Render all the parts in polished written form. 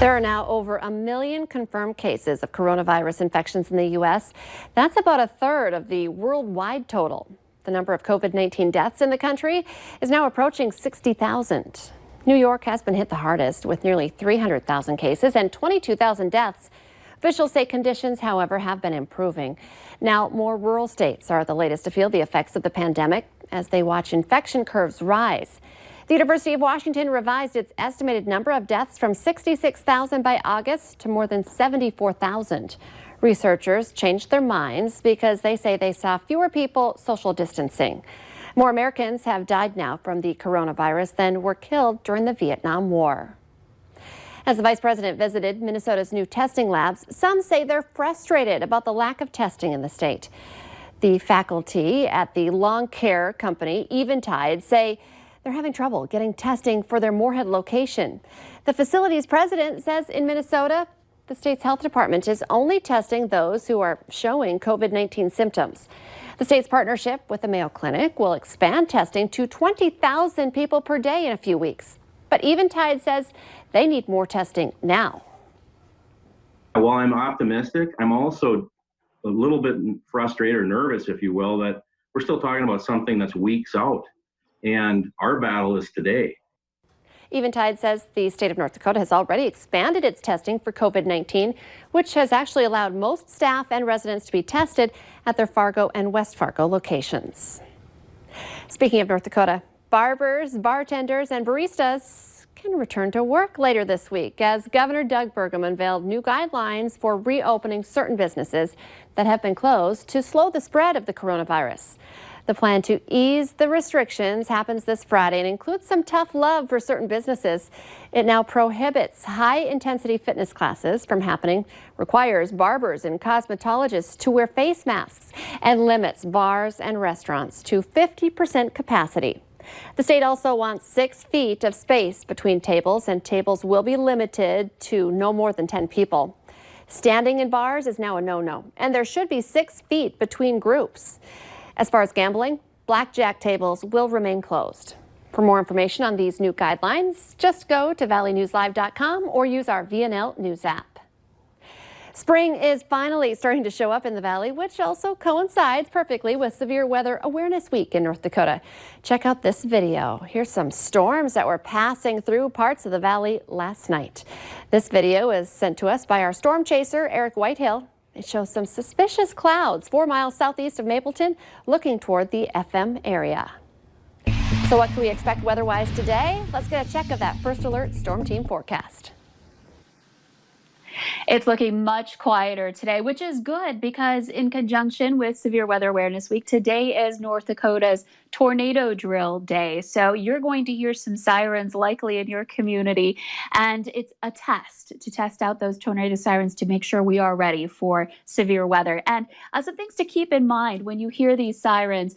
There are now over 1 million confirmed cases of coronavirus infections in the U.S. That's about a third of the worldwide total. The number of COVID-19 deaths in the country is now approaching 60,000. New York has been hit the hardest with nearly 300,000 cases and 22,000 deaths. Officials say conditions, however, have been improving. Now, more rural states are the latest to feel the effects of the pandemic as they watch infection curves rise. The University of Washington revised its estimated number of deaths from 66,000 by August to more than 74,000. Researchers changed their minds because they say they saw fewer people social distancing. More Americans have died now from the coronavirus than were killed during the Vietnam War. As the vice president visited Minnesota's new testing labs, some say they're frustrated about the lack of testing in the state. The faculty at the lawn care company Eventide say they're having trouble getting testing for their Moorhead location. The facility's president says in Minnesota, the state's health department is only testing those who are showing COVID-19 symptoms. The state's partnership with the Mayo Clinic will expand testing to 20,000 people per day in a few weeks. But Eventide says they need more testing now. While I'm optimistic, I'm also a little bit frustrated or nervous, if you will, that we're still talking about something that's weeks out. And our battle is today. Eventide says the state of North Dakota has already expanded its testing for COVID-19, which has actually allowed most staff and residents to be tested at their Fargo and West Fargo locations. Speaking of North Dakota, barbers, bartenders, and baristas can return to work later this week as Governor Doug Burgum unveiled new guidelines for reopening certain businesses that have been closed to slow the spread of the coronavirus. The plan to ease the restrictions happens this Friday and includes some tough love for certain businesses. It now prohibits high-intensity fitness classes from happening, requires barbers and cosmetologists to wear face masks, and limits bars and restaurants to 50% capacity. The state also wants 6 feet of space between tables, and tables will be limited to no more than 10 people. Standing in bars is now a no-no, and there should be 6 feet between groups. As far as gambling, blackjack tables will remain closed. For more information on these new guidelines, just go to valleynewslive.com or use our VNL News app. Spring is finally starting to show up in the valley, which also coincides perfectly with Severe Weather Awareness Week in North Dakota. Check out this video. Here's some storms that were passing through parts of the valley last night. This video is sent to us by our storm chaser, Eric Whitehill. It shows some suspicious clouds 4 miles southeast of Mapleton, looking toward the FM area. So what can we expect weather-wise today? Let's get a check of that First Alert Storm Team forecast. It's looking much quieter today, which is good because in conjunction with Severe Weather Awareness Week, today is North Dakota's tornado drill day. So you're going to hear some sirens likely in your community, and it's a test to test out those tornado sirens to make sure we are ready for severe weather. And some things to keep in mind when you hear these sirens,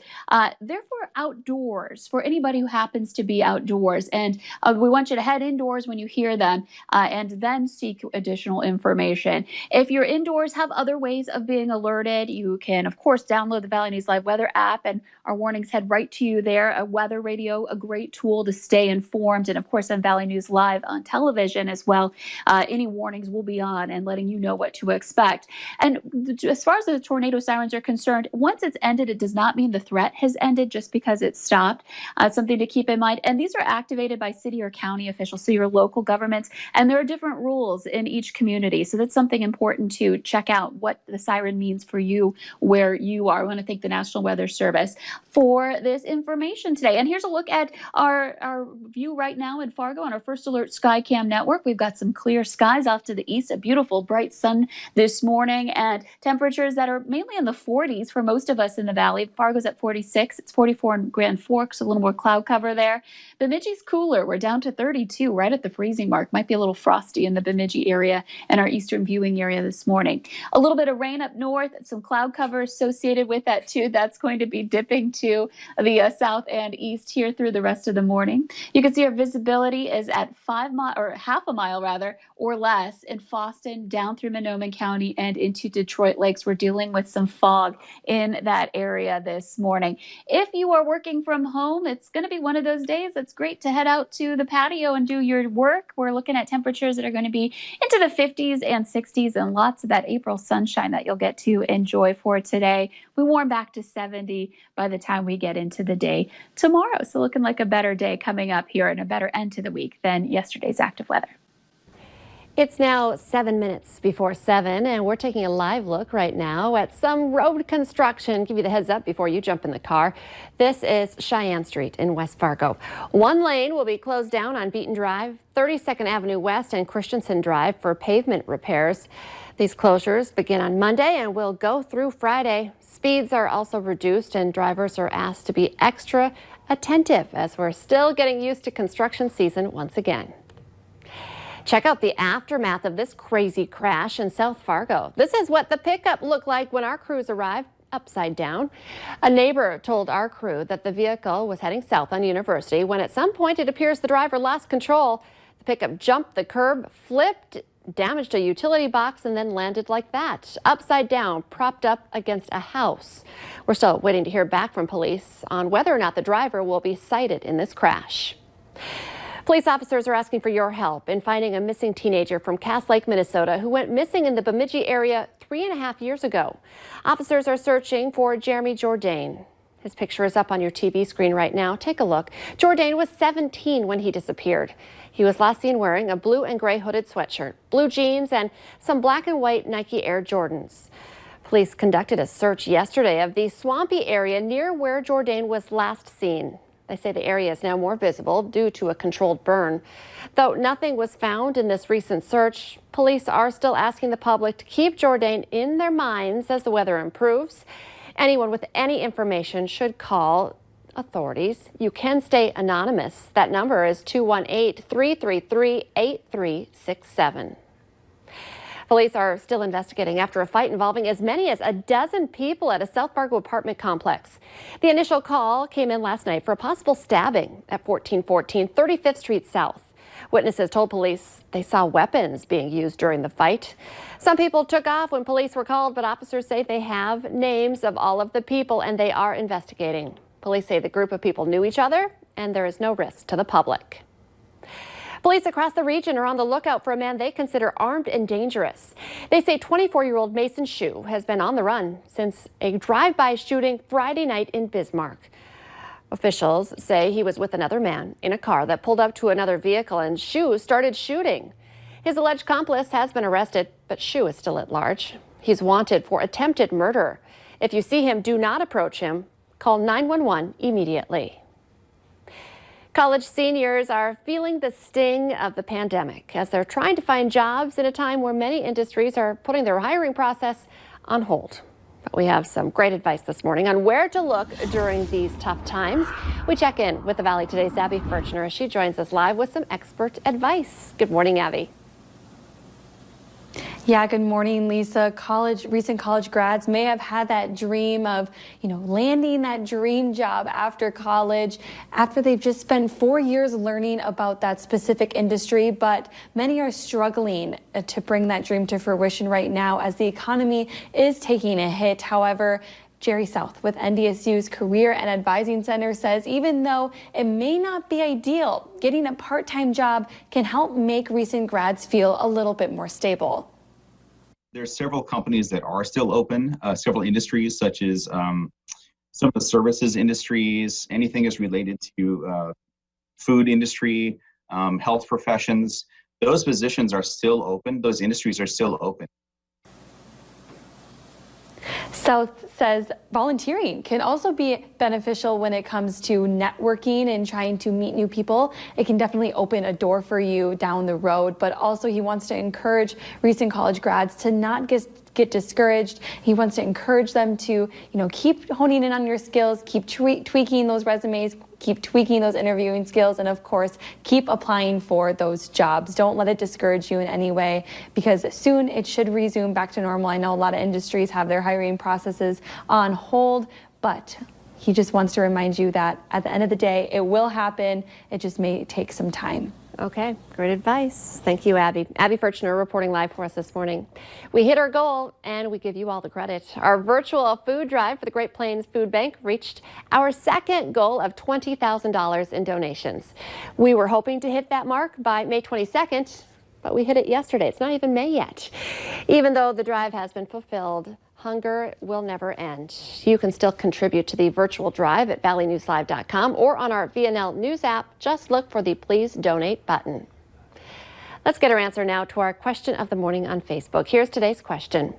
they're for outdoors, for anybody who happens to be outdoors. And we want you to head indoors when you hear them and then seek additional information. If you're indoors, have other ways of being alerted. You can, of course, download the Valley News Live weather app, and our warnings head right to you there. A weather radio, a great tool to stay informed. And of course, on Valley News Live on television as well, any warnings will be on and letting you know what to expect. And as far as the tornado sirens are concerned, once it's ended, it does not mean the threat has ended just because it's stopped. Something to keep in mind. And these are activated by city or county officials, so your local governments. And there are different rules in each community. So that's something important to check out what the siren means for you where you are. I want to thank the National Weather Service for this information today. And here's a look at our view right now in Fargo on our First Alert Skycam network. We've got some clear skies off to the east, a beautiful bright sun this morning, and temperatures that are mainly in the 40s for most of us in the valley. Fargo's at 46. It's 44 in Grand Forks, a little more cloud cover there. Bemidji's cooler. We're down to 32, right at the freezing mark. Might be a little frosty in the Bemidji area and our eastern viewing area this morning. A little bit of rain up north, some cloud cover associated with that too. That's going to be dipping to the south and east here through the rest of the morning. You can see our visibility is at 5 miles or half a mile rather or less in Fosston down through Monoman County and into Detroit Lakes. We're dealing with some fog in that area this morning. If you are working from home, it's going to be one of those days that's great to head out to the patio and do your work. We're looking at temperatures that are going to be into the 50s and 60s and lots of that April sunshine that you'll get to enjoy for today. We warm back to 70 by the time we get into the day tomorrow. So looking like a better day coming up here and a better end to the week than yesterday's active weather. It's now 7 minutes before 7, and we're taking a live look right now at some road construction. Give you the heads up before you jump in the car. This is Cheyenne Street in West Fargo. One lane will be closed down on Beaton Drive, 32nd Avenue West and Christensen Drive for pavement repairs. These closures begin on Monday and will go through Friday. Speeds are also reduced and drivers are asked to be extra attentive as we're still getting used to construction season once again. Check out the aftermath of this crazy crash in South Fargo. This is what the pickup looked like when our crews arrived, upside down. A neighbor told our crew that the vehicle was heading south on University when at some point it appears the driver lost control. The pickup jumped the curb, flipped, damaged a utility box, and then landed like that, upside down, propped up against a house. We're still waiting to hear back from police on whether or not the driver will be cited in this crash. Police officers are asking for your help in finding a missing teenager from Cass Lake, Minnesota, who went missing in the Bemidji area 3.5 years ago. Officers are searching for Jeremy Jourdain. His picture is up on your TV screen right now. Take a look. Jourdain was 17 when he disappeared. He was last seen wearing a blue and gray hooded sweatshirt, blue jeans, and some black and white Nike Air Jordans. Police conducted a search yesterday of the swampy area near where Jourdain was last seen. They say the area is now more visible due to a controlled burn. Though nothing was found in this recent search, police are still asking the public to keep Jourdain in their minds as the weather improves. Anyone with any information should call authorities. You can stay anonymous. That number is 218-333-8367. Police are still investigating after a fight involving as many as a dozen people at a South Fargo apartment complex. The initial call came in last night for a possible stabbing at 1414 35th Street South. Witnesses told police they saw weapons being used during the fight. Some people took off when police were called, but officers say they have names of all of the people and they are investigating. Police say the group of people knew each other and there is no risk to the public. Police across the region are on the lookout for a man they consider armed and dangerous. They say 24-year-old Mason Shue has been on the run since a drive-by shooting Friday night in Bismarck. Officials say he was with another man in a car that pulled up to another vehicle and Shue started shooting. His alleged accomplice has been arrested, but Shue is still at large. He's wanted for attempted murder. If you see him, do not approach him. Call 911 immediately. College seniors are feeling the sting of the pandemic as they're trying to find jobs in a time where many industries are putting their hiring process on hold. But we have some great advice this morning on where to look during these tough times. We check in with the Valley Today's Abby Furchner as she joins us live with some expert advice. Good morning, Abby. Yeah, good morning, Lisa. Recent college grads may have had that dream of, landing that dream job after college, after they've just spent 4 years learning about that specific industry. But many are struggling to bring that dream to fruition right now as the economy is taking a hit. However, Jerry South with NDSU's Career and Advising Center says even though it may not be ideal, getting a part-time job can help make recent grads feel a little bit more stable. There's several companies that are still open, several industries such as some of the services industries, anything is related to food industry, health professions. Those positions are still open. Those industries are still open. South says volunteering can also be beneficial when it comes to networking and trying to meet new people. It can definitely open a door for you down the road, but also he wants to encourage recent college grads to not get discouraged. He wants to encourage them to, keep honing in on your skills, keep tweaking those resumes, keep tweaking those interviewing skills, and of course, keep applying for those jobs. Don't let it discourage you in any way because soon it should resume back to normal. I know a lot of industries have their hiring processes on hold, but he just wants to remind you that at the end of the day, it will happen. It just may take some time. Okay, great advice. Thank you, Abby. Abby Furchner reporting live for us this morning. We hit our goal and we give you all the credit. Our virtual food drive for the Great Plains Food Bank reached our second goal of $20,000 in donations. We were hoping to hit that mark by May 22nd, but we hit it yesterday. It's not even May yet. Even though the drive has been fulfilled, hunger will never end. You can still contribute to the virtual drive at valleynewslive.com or on our VNL News app. Just look for the Please Donate button. Let's get our answer now to our question of the morning on Facebook. Here's today's question.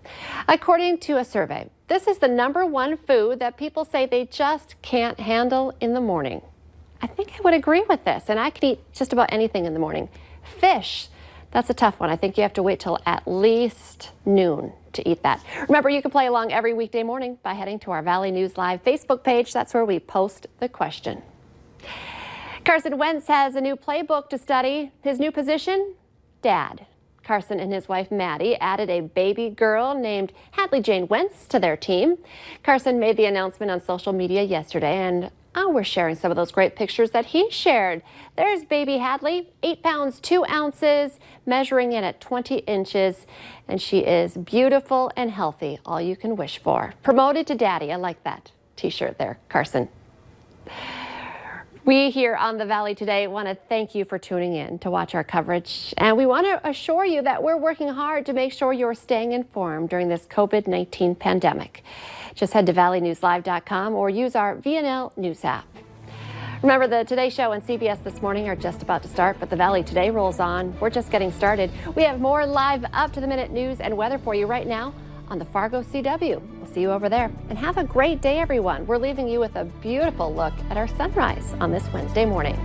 According to a survey, this is the #1 food that people say they just can't handle in the morning. I think I would agree with this, and I can eat just about anything in the morning. Fish. That's a tough one. I think you have to wait till at least noon to eat that. Remember, you can play along every weekday morning by heading to our Valley News Live Facebook page. That's where we post the question. Carson Wentz has a new playbook to study. His new position? Dad. Carson and his wife Maddie added a baby girl named Hadley Jane Wentz to their team. Carson made the announcement on social media yesterday, and we're sharing some of those great pictures that he shared. There's baby Hadley, 8 pounds, 2 ounces, measuring in at 20 inches. And she is beautiful and healthy, all you can wish for. Promoted to daddy. I like that t-shirt there, Carson. We here on the Valley today want to thank you for tuning in to watch our coverage. And we want to assure you that we're working hard to make sure you're staying informed during this COVID-19 pandemic. Just head to valleynewslive.com or use our VNL News app. Remember, the Today Show and CBS This Morning are just about to start, but the Valley Today rolls on. We're just getting started. We have more live up-to-the-minute news and weather for you right now on the Fargo CW. We'll see you over there. And have a great day, everyone. We're leaving you with a beautiful look at our sunrise on this Wednesday morning.